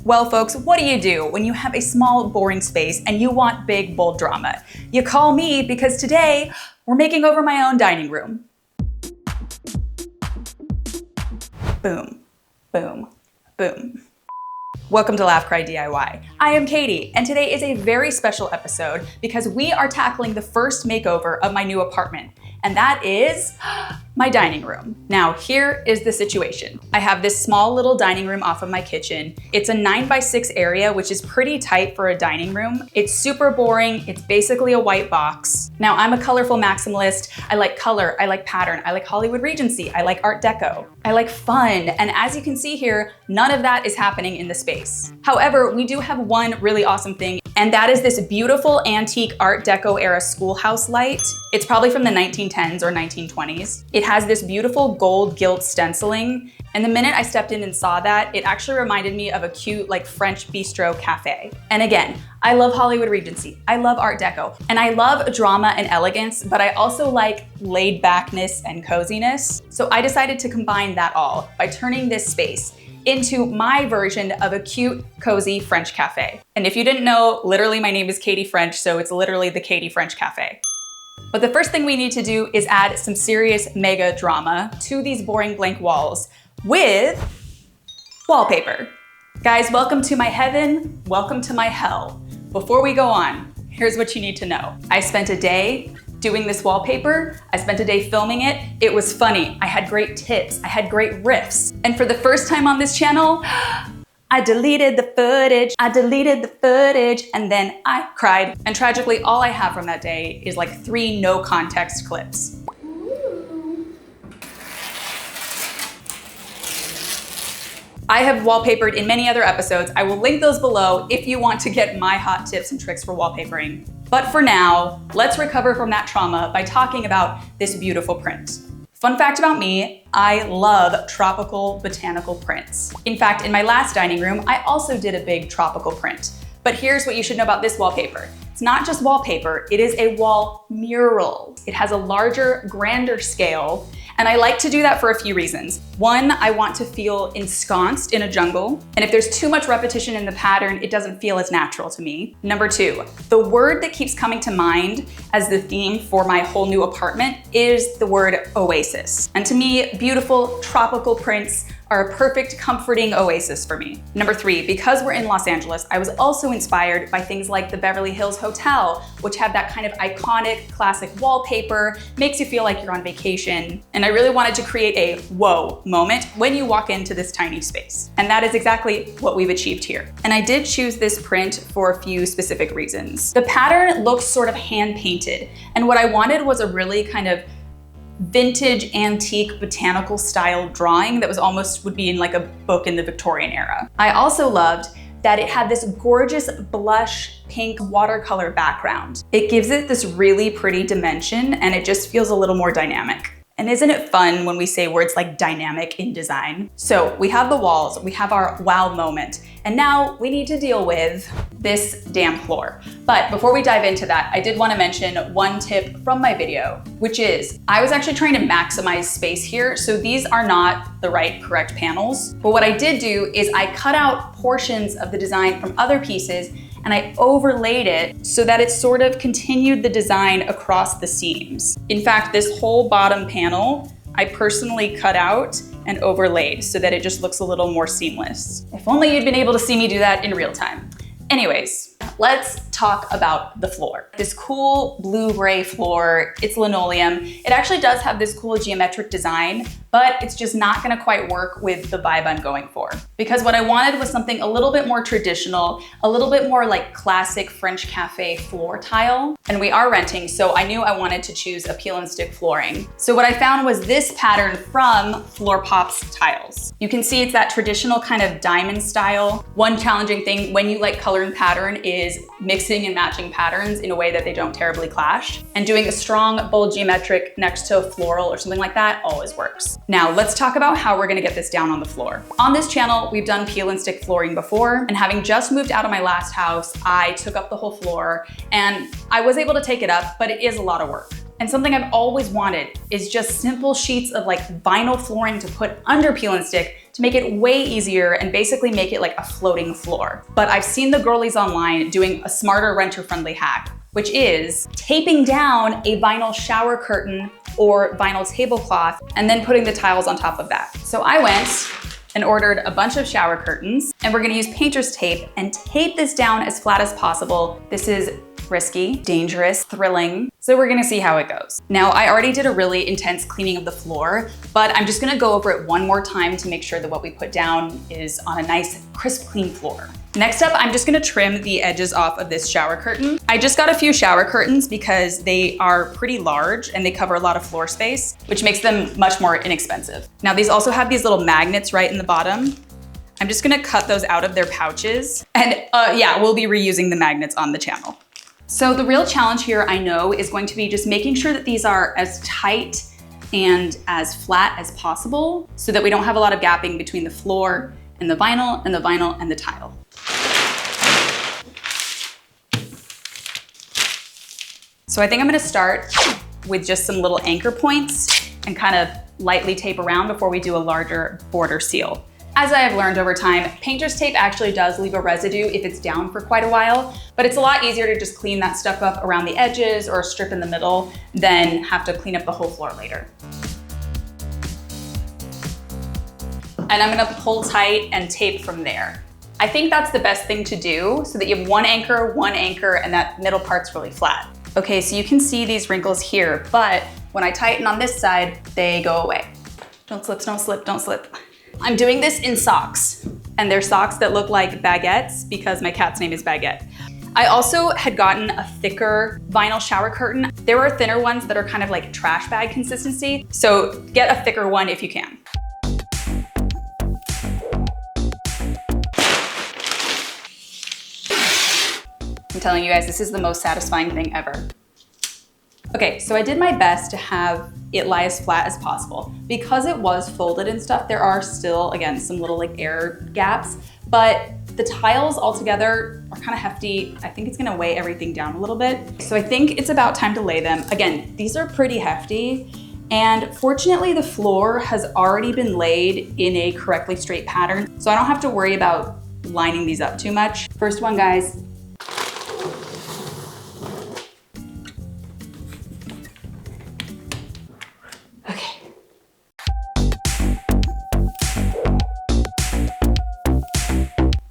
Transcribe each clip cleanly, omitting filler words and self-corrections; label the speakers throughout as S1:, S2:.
S1: Well, folks, what do you do when you have a small, boring space and you want big, bold drama? You call me because today we're making over my own dining room. Boom, boom, boom. Welcome to Laugh Cry DIY. I am Katie, and today is a very special episode because we are tackling the first makeover of my new apartment, and that is my dining room. Now, here is the situation. I have this small little dining room off of my kitchen. It's a 9x6 area, which is pretty tight for a dining room. It's super boring. It's basically a white box. Now, I'm a colorful maximalist. I like color, I like pattern, I like Hollywood Regency, I like Art Deco, I like fun. And as you can see here, none of that is happening in the space. However, we do have one really awesome thing, and that is this beautiful antique Art Deco era schoolhouse light. It's probably from the 1910s or 1920s. It has this beautiful gold gilt stenciling, and the minute I stepped in and saw that, it actually reminded me of a cute like French bistro cafe. And again, I love Hollywood Regency, I love Art Deco, and I love drama and elegance, but I also like laid backness and coziness. So I decided to combine that all by turning this space into my version of a cute, cozy French cafe. And if you didn't know, literally my name is Katie French, so it's literally the Katie French Cafe. But the first thing we need to do is add some serious mega drama to these boring blank walls with wallpaper. Guys, welcome to my heaven, welcome to my hell. Before we go on, here's what you need to know. I spent a day doing this wallpaper. I spent a day filming it. It was funny. I had great tips. I had great riffs. And for the first time on this channel, I deleted the footage. And then I cried. And tragically, all I have from that day is like 3 no context clips. I have wallpapered in many other episodes. I will link those below if you want to get my hot tips and tricks for wallpapering. But for now, let's recover from that trauma by talking about this beautiful print. Fun fact about me, I love tropical botanical prints. In fact, in my last dining room, I also did a big tropical print. But here's what you should know about this wallpaper. It's not just wallpaper, it is a wall mural. It has a larger, grander scale, and I like to do that for a few reasons. One, I want to feel ensconced in a jungle, and if there's too much repetition in the pattern, it doesn't feel as natural to me. Number 2, the word that keeps coming to mind as the theme for my whole new apartment is the word oasis. And to me, beautiful tropical prints are a perfect, comforting oasis for me. Number 3, because we're in Los Angeles, I was also inspired by things like the Beverly Hills Hotel, which have that kind of iconic, classic wallpaper, makes you feel like you're on vacation. And I really wanted to create a whoa moment when you walk into this tiny space. And that is exactly what we've achieved here. And I did choose this print for a few specific reasons. The pattern looks sort of hand-painted, and what I wanted was a really kind of vintage, antique, botanical style drawing that was almost would be in like a book in the Victorian era. I also loved that it had this gorgeous blush pink watercolor background. It gives it this really pretty dimension, and it just feels a little more dynamic. And isn't it fun when we say words like dynamic in design? So we have the walls, we have our wow moment, and now we need to deal with this damn floor. But before we dive into that, I did want to mention one tip from my video, which is I was actually trying to maximize space here, so these are not the correct panels. But what I did do is I cut out portions of the design from other pieces and I overlaid it so that it sort of continued the design across the seams. In fact, this whole bottom panel, I personally cut out and overlaid so that it just looks a little more seamless. If only you'd been able to see me do that in real time. Anyways, let's talk about the floor. This cool blue-gray floor, it's linoleum. It actually does have this cool geometric design, but it's just not gonna quite work with the vibe I'm going for. Because what I wanted was something a little bit more traditional, a little bit more like classic French cafe floor tile. And we are renting, so I knew I wanted to choose a peel and stick flooring. So what I found was this pattern from Floor Pop's tiles. You can see it's that traditional kind of diamond style. One challenging thing when you like color and pattern is mixing and matching patterns in a way that they don't terribly clash. And doing a strong, bold geometric next to a floral or something like that always works. Now let's talk about how we're gonna get this down on the floor. On this channel, we've done peel and stick flooring before, and having just moved out of my last house, I took up the whole floor and I was able to take it up, but it is a lot of work. And something I've always wanted is just simple sheets of like vinyl flooring to put under peel and stick to make it way easier and basically make it like a floating floor. But I've seen the girlies online doing a smarter renter-friendly hack, which is taping down a vinyl shower curtain or vinyl tablecloth and then putting the tiles on top of that. So I went and ordered a bunch of shower curtains, and we're gonna use painter's tape and tape this down as flat as possible. This is risky, dangerous, thrilling, so we're gonna see how it goes. Now, I already did a really intense cleaning of the floor, but I'm just gonna go over it one more time to make sure that what we put down is on a nice, crisp, clean floor. Next up, I'm just gonna trim the edges off of this shower curtain. I just got a few shower curtains because they are pretty large and they cover a lot of floor space, which makes them much more inexpensive. Now, these also have these little magnets right in the bottom. I'm just gonna cut those out of their pouches. And yeah, we'll be reusing the magnets on the channel. So the real challenge here, I know, is going to be just making sure that these are as tight and as flat as possible so that we don't have a lot of gapping between the floor and the vinyl and the vinyl and the tile. So I think I'm gonna start with just some little anchor points and kind of lightly tape around before we do a larger border seal. As I have learned over time, painter's tape actually does leave a residue if it's down for quite a while, but it's a lot easier to just clean that stuff up around the edges or a strip in the middle than have to clean up the whole floor later. And I'm gonna pull tight and tape from there. I think that's the best thing to do so that you have one anchor, and that middle part's really flat. Okay, so you can see these wrinkles here, but when I tighten on this side, they go away. Don't slip, don't slip, don't slip. I'm doing this in socks, and they're socks that look like baguettes because my cat's name is Baguette. I also had gotten a thicker vinyl shower curtain. There are thinner ones that are kind of like trash bag consistency, so get a thicker one if you can. I'm telling you guys, this is the most satisfying thing ever. Okay, so I did my best to have it lie as flat as possible. Because it was folded and stuff, there are still, again, some little like air gaps, but the tiles altogether are kind of hefty. I think it's gonna weigh everything down a little bit. So I think it's about time to lay them. Again, these are pretty hefty, and fortunately the floor has already been laid in a correctly straight pattern, so I don't have to worry about lining these up too much. First one, guys.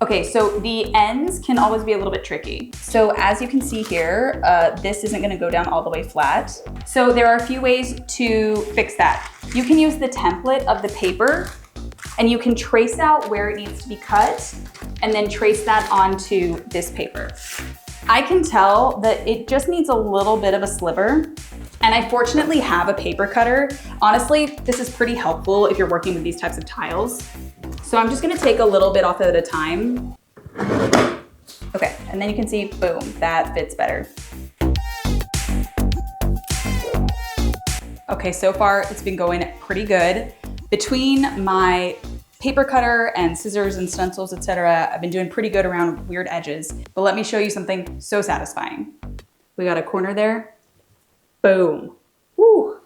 S1: Okay, so the ends can always be a little bit tricky. So as you can see here, this isn't gonna go down all the way flat. So there are a few ways to fix that. You can use the template of the paper and you can trace out where it needs to be cut and then trace that onto this paper. I can tell that it just needs a little bit of a sliver, and I fortunately have a paper cutter. Honestly, this is pretty helpful if you're working with these types of tiles. So I'm just gonna take a little bit off at a time. Okay, and then you can see, boom, that fits better. Okay, so far it's been going pretty good. Between my paper cutter and scissors and stencils, etc., I've been doing pretty good around weird edges. But let me show you something so satisfying. We got a corner there, boom. Woo.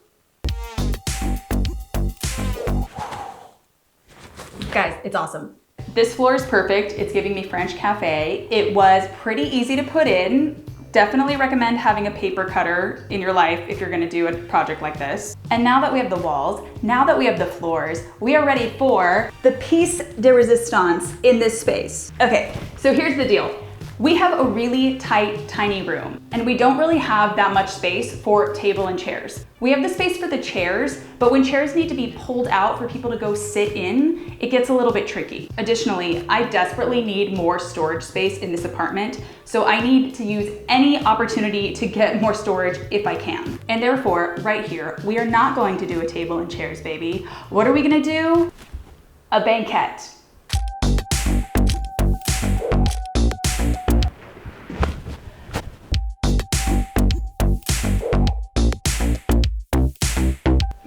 S1: Guys, it's awesome. This floor is perfect. It's giving me French cafe. It was pretty easy to put in. Definitely recommend having a paper cutter in your life if you're gonna do a project like this. And now that we have the walls, now that we have the floors, we are ready for the piece de resistance in this space. Okay, so here's the deal. We have a really tight, tiny room, and we don't really have that much space for table and chairs. We have the space for the chairs, but when chairs need to be pulled out for people to go sit in, it gets a little bit tricky. Additionally, I desperately need more storage space in this apartment, so I need to use any opportunity to get more storage if I can. And therefore, right here, we are not going to do a table and chairs, baby. What are we gonna do? A banquette.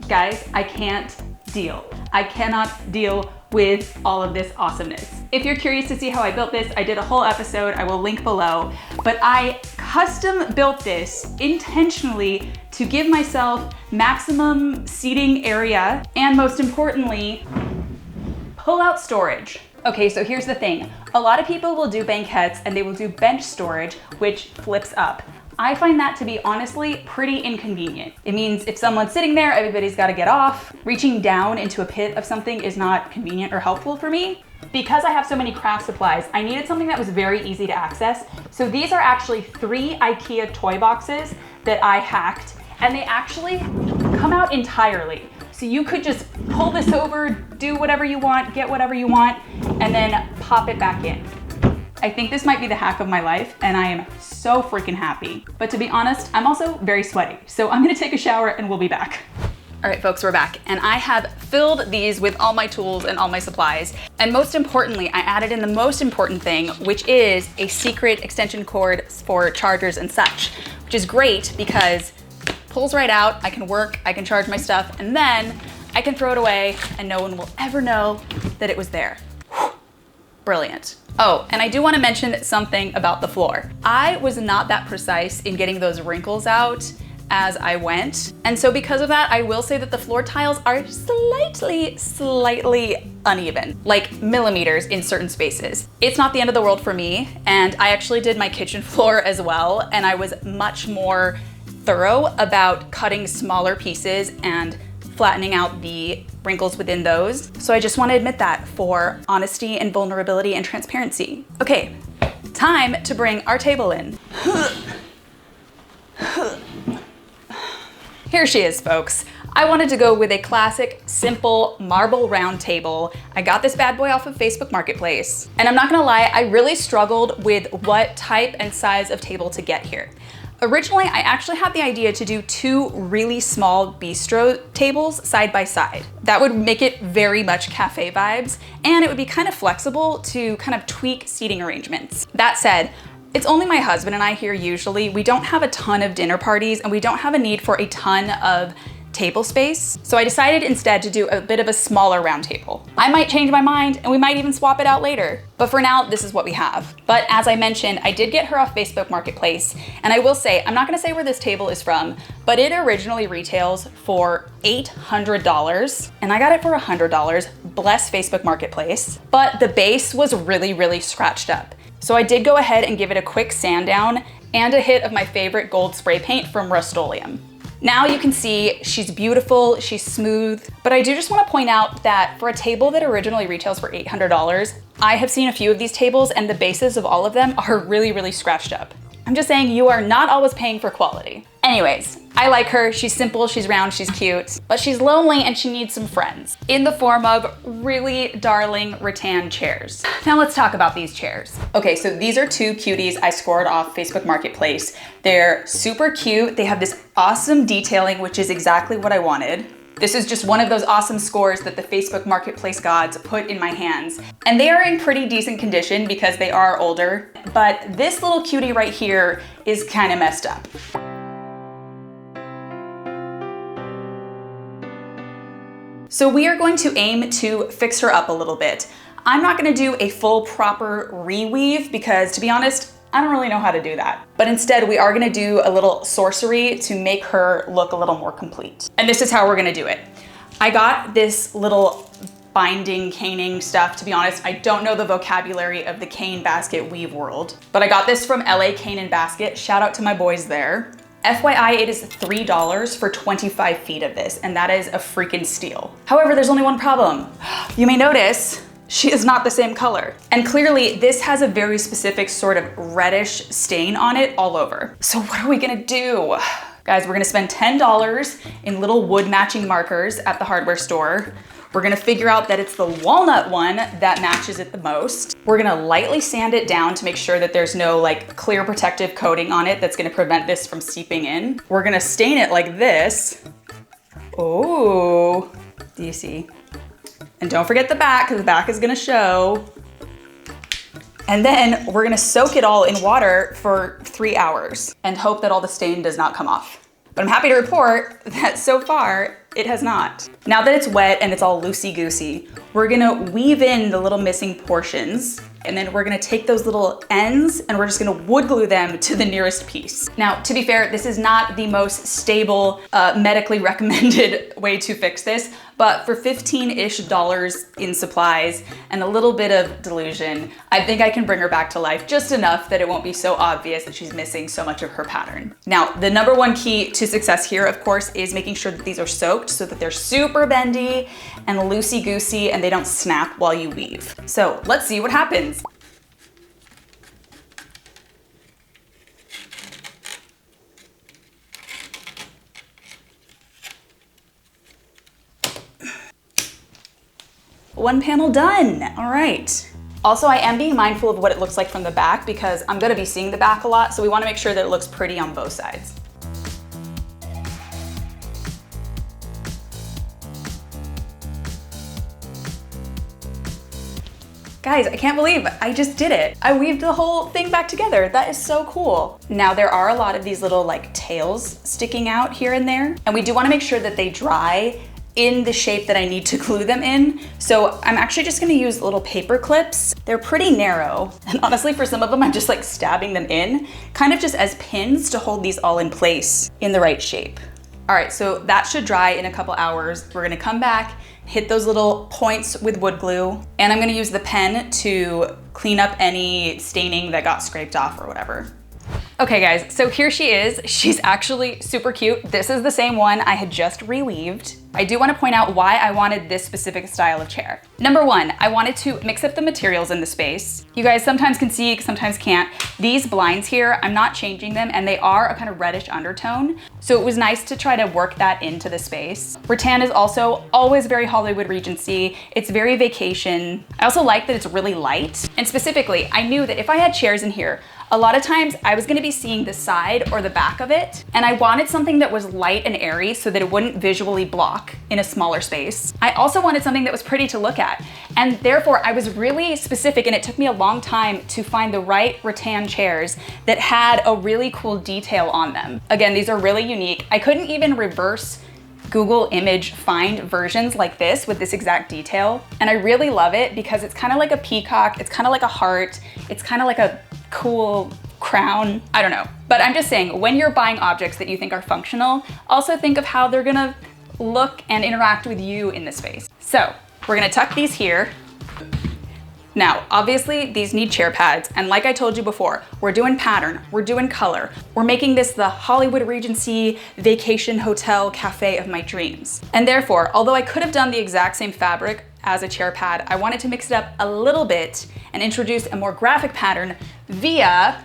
S1: Guys, I can't deal. I cannot deal with all of this awesomeness. If you're curious to see how I built this, I did a whole episode, I will link below, but I custom built this intentionally to give myself maximum seating area and, most importantly, pull-out storage. Okay, so here's the thing. A lot of people will do banquettes and they will do bench storage, which flips up. I find that to be honestly pretty inconvenient. It means if someone's sitting there, everybody's gotta get off. Reaching down into a pit of something is not convenient or helpful for me. Because I have so many craft supplies, I needed something that was very easy to access. So these are actually 3 IKEA toy boxes that I hacked, and they actually come out entirely. So you could just pull this over, do whatever you want, get whatever you want, and then pop it back in. I think this might be the hack of my life, and I am so freaking happy. But to be honest, I'm also very sweaty. So I'm gonna take a shower and we'll be back. All right, folks, we're back. And I have filled these with all my tools and all my supplies. And most importantly, I added in the most important thing, which is a secret extension cord for chargers and such, which is great because it pulls right out, I can work, I can charge my stuff, and then I can throw it away and no one will ever know that it was there. Brilliant. Oh, and I do want to mention something about the floor. I was not that precise in getting those wrinkles out as I went. And so because of that, I will say that the floor tiles are slightly uneven, like millimeters in certain spaces. It's not the end of the world for me. And I actually did my kitchen floor as well. And I was much more thorough about cutting smaller pieces and flattening out the wrinkles within those. So I just want to admit that for honesty and vulnerability and transparency. Okay, time to bring our table in. Here she is, folks. I wanted to go with a classic, simple marble round table. I got this bad boy off of Facebook Marketplace. And I'm not gonna lie, I really struggled with what type and size of table to get here. Originally, I actually had the idea to do 2 really small bistro tables side by side. That would make it very much cafe vibes, and it would be kind of flexible to kind of tweak seating arrangements. That said, it's only my husband and I here usually. We don't have a ton of dinner parties and we don't have a need for a ton of table space. So I decided instead to do a bit of a smaller round table. I might change my mind and we might even swap it out later. But for now, this is what we have. But as I mentioned, I did get her off Facebook Marketplace. And I will say, I'm not gonna say where this table is from, but it originally retails for $800 and I got it for $100, bless Facebook Marketplace. But the base was really scratched up. So I did go ahead and give it a quick sand down and a hit of my favorite gold spray paint from Rust-Oleum. Now you can see she's beautiful, she's smooth, but I do just want to point out that for a table that originally retails for $800, I have seen a few of these tables and the bases of all of them are really scratched up. I'm just saying you are not always paying for quality. Anyways, I like her, she's simple, she's round, she's cute, but she's lonely and she needs some friends in the form of really darling rattan chairs. Now let's talk about these chairs. Okay, so these are 2 cuties I scored off Facebook Marketplace. They're super cute. They have this awesome detailing, which is exactly what I wanted. This is just one of those awesome scores that the Facebook Marketplace gods put in my hands. And they are in pretty decent condition because they are older, but this little cutie right here is kind of messed up. So we are going to aim to fix her up a little bit. I'm not gonna do a full proper reweave because, to be honest, I don't really know how to do that. But instead, we are gonna do a little sorcery to make her look a little more complete. And this is how we're gonna do it. I got this little binding, caning stuff. To be honest, I don't know the vocabulary of the cane basket weave world, but I got this from LA Cane and Basket. Shout out to my boys there. FYI, it is $3 for 25 feet of this, and that is a freaking steal. However, there's only one problem. You may notice she is not the same color. And clearly this has a very specific sort of reddish stain on it all over. So what are we gonna do? Guys, we're gonna spend $10 in little wood matching markers at the hardware store. We're gonna figure out that it's the walnut one that matches it the most. We're gonna lightly sand it down to make sure that there's no like clear protective coating on it that's gonna prevent this from seeping in. We're gonna stain it like this. Oh, do you see? And don't forget the back, because the back is gonna show. And then we're gonna soak it all in water for 3 hours and hope that all the stain does not come off. But I'm happy to report that so far, it has not. Now that it's wet and it's all loosey-goosey, we're gonna weave in the little missing portions And then we're gonna take those little ends and we're just gonna wood glue them to the nearest piece. Now, to be fair, this is not the most stable, medically recommended way to fix this, but for $15-ish in supplies and a little bit of delusion, I think I can bring her back to life just enough that it won't be so obvious that she's missing so much of her pattern. Now, the number one key to success here, of course, is making sure that these are soaked so that they're super bendy and loosey-goosey and they don't snap while you weave. So let's see what happens. One panel done, all right. Also, I am being mindful of what it looks like from the back because I'm gonna be seeing the back a lot, so we wanna make sure that it looks pretty on both sides. Guys, I can't believe I just did it. I weaved the whole thing back together. That is so cool. Now there are a lot of these little like tails sticking out here and there, and we do wanna make sure that they dry in the shape that I need to glue them in. So I'm actually just gonna use little paper clips. They're pretty narrow, and honestly for some of them I'm just like stabbing them in, kind of just as pins to hold these all in place in the right shape. All right, so that should dry in a couple hours. We're gonna come back, hit those little points with wood glue, and I'm gonna use the pen to clean up any staining that got scraped off or whatever. Okay guys, so here she is. She's actually super cute. This is the same one I had just reweaved. I do want to point out why I wanted this specific style of chair. Number one, I wanted to mix up the materials in the space. You guys sometimes can see, sometimes can't. These blinds here, I'm not changing them and they are a kind of reddish undertone. So it was nice to try to work that into the space. Rattan is also always very Hollywood Regency. It's very vacation. I also like that it's really light. And specifically, I knew that if I had chairs in here, a lot of times I was gonna be seeing the side or the back of it, and I wanted something that was light and airy so that it wouldn't visually block in a smaller space. I also wanted something that was pretty to look at, and therefore I was really specific, and it took me a long time to find the right rattan chairs that had a really cool detail on them. Again, these are really unique. I couldn't even reverse Google image find versions like this with this exact detail, and I really love it because it's kind of like a peacock, it's kind of like a heart, it's kind of like a cool crown. I don't know. But I'm just saying, when you're buying objects that you think are functional, also think of how they're gonna look and interact with you in the space. So we're gonna tuck these here. Now, obviously these need chair pads, and like I told you before, we're doing pattern, we're doing color. We're making this the Hollywood Regency vacation hotel cafe of my dreams. And therefore, although I could have done the exact same fabric as a chair pad, I wanted to mix it up a little bit and introduce a more graphic pattern via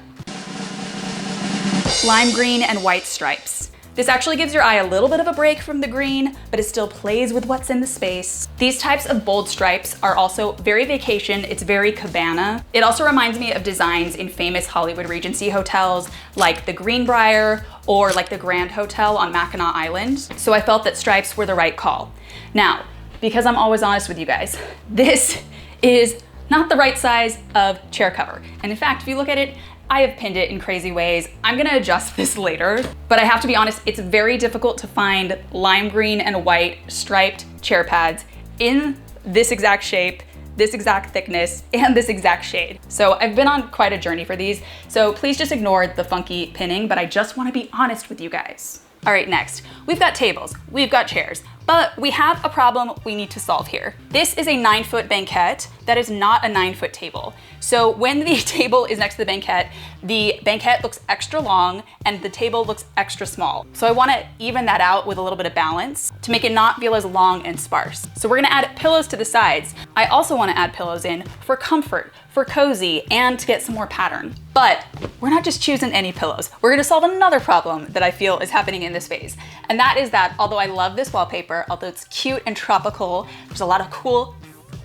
S1: lime green and white stripes. This actually gives your eye a little bit of a break from the green, but it still plays with what's in the space. These types of bold stripes are also very vacation, it's very cabana. It also reminds me of designs in famous Hollywood Regency hotels like the Greenbrier or like the Grand Hotel on Mackinac Island. So I felt that stripes were the right call. Now, because I'm always honest with you guys, this is not the right size of chair cover. And in fact, if you look at it, I have pinned it in crazy ways. I'm gonna adjust this later, but I have to be honest, it's very difficult to find lime green and white striped chair pads in this exact shape, this exact thickness, and this exact shade. So I've been on quite a journey for these, so please just ignore the funky pinning, but I just wanna be honest with you guys. All right, next, we've got tables, we've got chairs, but we have a problem we need to solve here. This is a 9-foot banquette that is not a 9-foot table. So when the table is next to the banquette looks extra long and the table looks extra small. So I wanna even that out with a little bit of balance to make it not feel as long and sparse. So we're gonna add pillows to the sides. I also wanna add pillows in for comfort, for cozy, and to get some more pattern. But we're not just choosing any pillows. We're gonna solve another problem that I feel is happening in this space. And that is that although I love this wallpaper, although it's cute and tropical, there's a lot of cool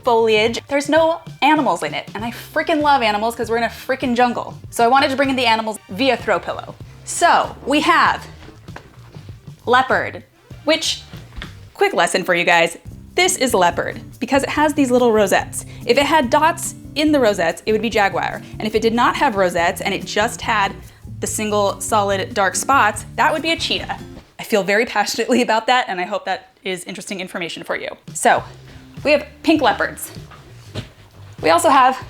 S1: foliage, there's no animals in it. And I freaking love animals because we're in a freaking jungle. So I wanted to bring in the animals via throw pillow. So we have leopard, which, quick lesson for you guys, this is leopard because it has these little rosettes. If it had dots in the rosettes, it would be jaguar. And if it did not have rosettes and it just had the single solid dark spots, that would be a cheetah. I feel very passionately about that, and I hope that is interesting information for you. So we have pink leopards. We also have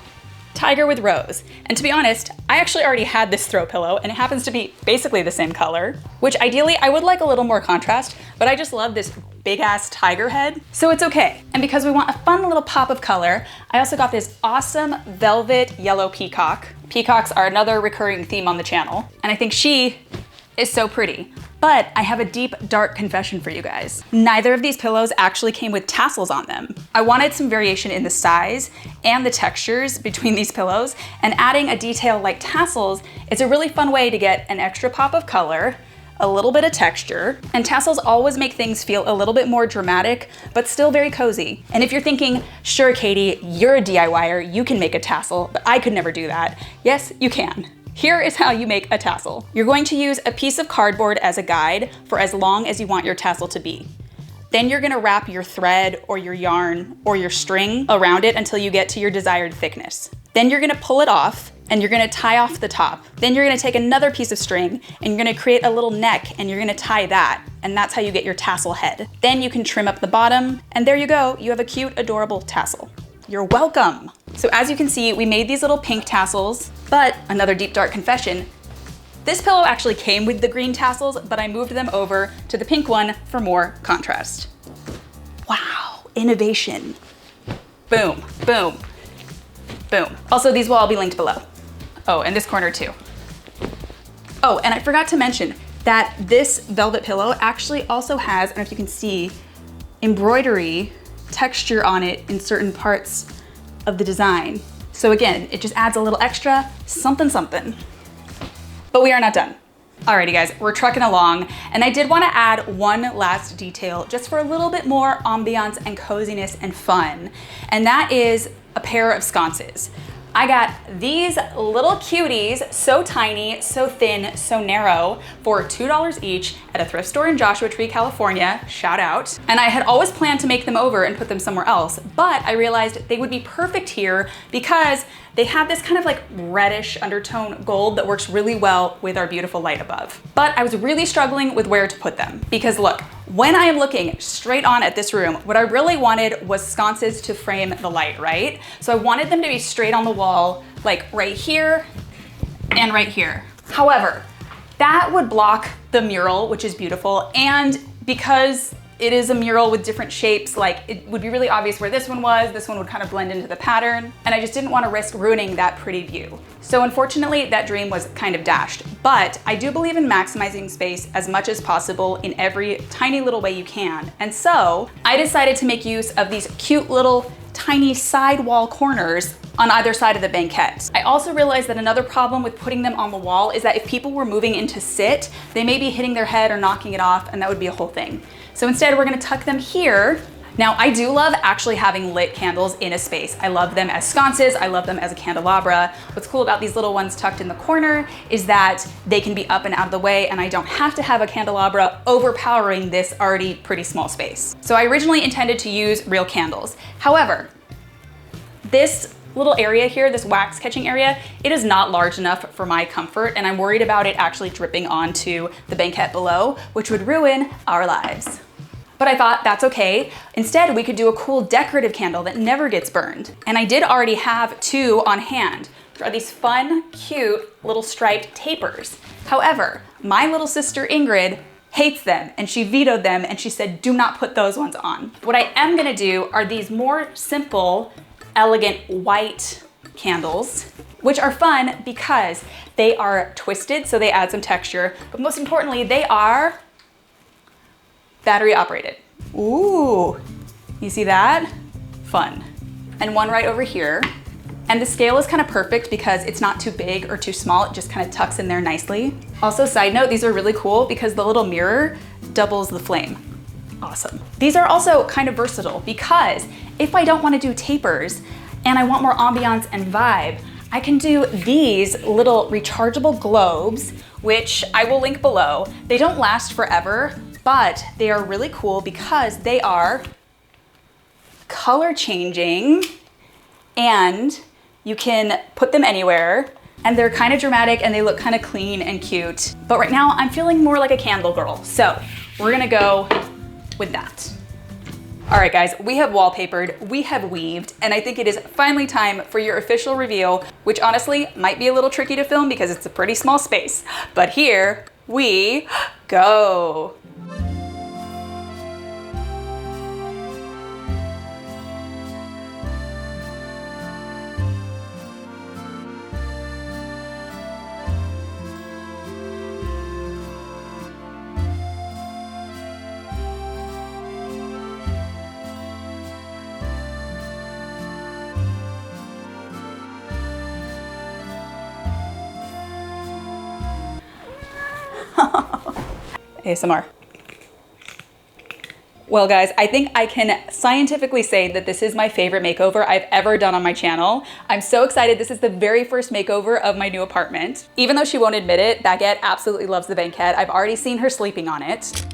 S1: tiger with rose. And to be honest, I actually already had this throw pillow and it happens to be basically the same color, which ideally I would like a little more contrast, but I just love this big ass tiger head, so it's okay. And because we want a fun little pop of color, I also got this awesome velvet yellow peacock. Peacocks are another recurring theme on the channel, and I think she is so pretty. But I have a deep, dark confession for you guys. Neither of these pillows actually came with tassels on them. I wanted some variation in the size and the textures between these pillows, and adding a detail like tassels is a really fun way to get an extra pop of color, a little bit of texture, and tassels always make things feel a little bit more dramatic, but still very cozy. And if you're thinking, sure, Katie, you're a DIYer, you can make a tassel, but I could never do that. Yes, you can. Here is how you make a tassel. You're going to use a piece of cardboard as a guide for as long as you want your tassel to be. Then you're gonna wrap your thread or your yarn or your string around it until you get to your desired thickness. Then you're gonna pull it off and you're gonna tie off the top. Then you're gonna take another piece of string and you're gonna create a little neck and you're gonna tie that, and that's how you get your tassel head. Then you can trim up the bottom, and there you go, you have a cute, adorable tassel. You're welcome. So as you can see, we made these little pink tassels, but another deep, dark confession, this pillow actually came with the green tassels, but I moved them over to the pink one for more contrast. Wow, innovation. Boom, boom, boom. Also, these will all be linked below. Oh, and this corner too. Oh, and I forgot to mention that this velvet pillow actually also has, I don't know if you can see, embroidery texture on it in certain parts of the design. So again, it just adds a little extra something something. But we are not done. Alrighty guys, we're trucking along, and I did want to add one last detail just for a little bit more ambiance and coziness and fun, and that is a pair of sconces. I got these little cuties, so tiny, so thin, so narrow, for $2 each at a thrift store in Joshua Tree, California, shout out. And I had always planned to make them over and put them somewhere else, but I realized they would be perfect here because they have this kind of like reddish undertone gold that works really well with our beautiful light above. But I was really struggling with where to put them because look, when I am looking straight on at this room, what I really wanted was sconces to frame the light, right? So I wanted them to be straight on the wall, like right here and right here. However, that would block the mural, which is beautiful. And because it is a mural with different shapes, like it would be really obvious where this one would kind of blend into the pattern, and I just didn't want to risk ruining that pretty view. So unfortunately, that dream was kind of dashed, but I do believe in maximizing space as much as possible in every tiny little way you can. And so I decided to make use of these cute little tiny side wall corners on either side of the banquette. I also realized that another problem with putting them on the wall is that if people were moving in to sit, they may be hitting their head or knocking it off, and that would be a whole thing. So instead, we're gonna tuck them here. Now, I do love actually having lit candles in a space. I love them as sconces, I love them as a candelabra. What's cool about these little ones tucked in the corner is that they can be up and out of the way, and I don't have to have a candelabra overpowering this already pretty small space. So I originally intended to use real candles. However, this little area here, this wax catching area, it is not large enough for my comfort, and I'm worried about it actually dripping onto the banquette below, which would ruin our lives. But I thought that's okay. Instead, we could do a cool decorative candle that never gets burned. And I did already have two on hand, which are these fun, cute little striped tapers. However, my little sister Ingrid hates them, and she vetoed them, and she said, do not put those ones on. What I am gonna do are these more simple, elegant white candles, which are fun because they are twisted, so they add some texture, but most importantly, they are battery operated. Ooh, you see that? Fun. And one right over here. And the scale is kind of perfect because it's not too big or too small, it just kind of tucks in there nicely. Also, side note, these are really cool because the little mirror doubles the flame. Awesome. These are also kind of versatile because if I don't want to do tapers and I want more ambiance and vibe, I can do these little rechargeable globes, which I will link below. They don't last forever, but they are really cool because they are color changing and you can put them anywhere, and they're kind of dramatic and they look kind of clean and cute. But right now I'm feeling more like a candle girl, so we're gonna go with that. All right, guys, we have wallpapered, we have weaved, and I think it is finally time for your official reveal, which honestly might be a little tricky to film because it's a pretty small space. But here we go. ASMR. Well guys, I think I can scientifically say that this is my favorite makeover I've ever done on my channel. I'm so excited. This is the very first makeover of my new apartment. Even though she won't admit it, Baguette absolutely loves the banquette. I've already seen her sleeping on it.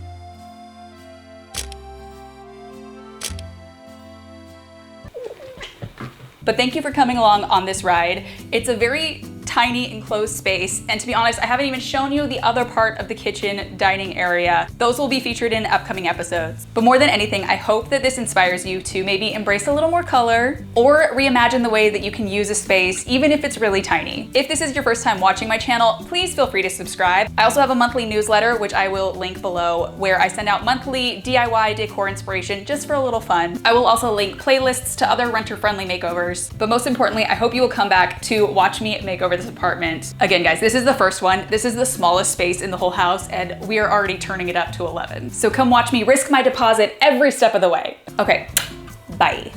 S1: But thank you for coming along on this ride. It's a very tiny enclosed space, and to be honest, I haven't even shown you the other part of the kitchen dining area. Those will be featured in upcoming episodes. But more than anything, I hope that this inspires you to maybe embrace a little more color or reimagine the way that you can use a space, even if it's really tiny. If this is your first time watching my channel, please feel free to subscribe. I also have a monthly newsletter, which I will link below, where I send out monthly DIY decor inspiration just for a little fun. I will also link playlists to other renter-friendly makeovers. But most importantly, I hope you will come back to watch me make over this apartment. Again, guys, this is the first one. This is the smallest space in the whole house, and we are already turning it up to 11. So come watch me risk my deposit every step of the way. Okay, bye.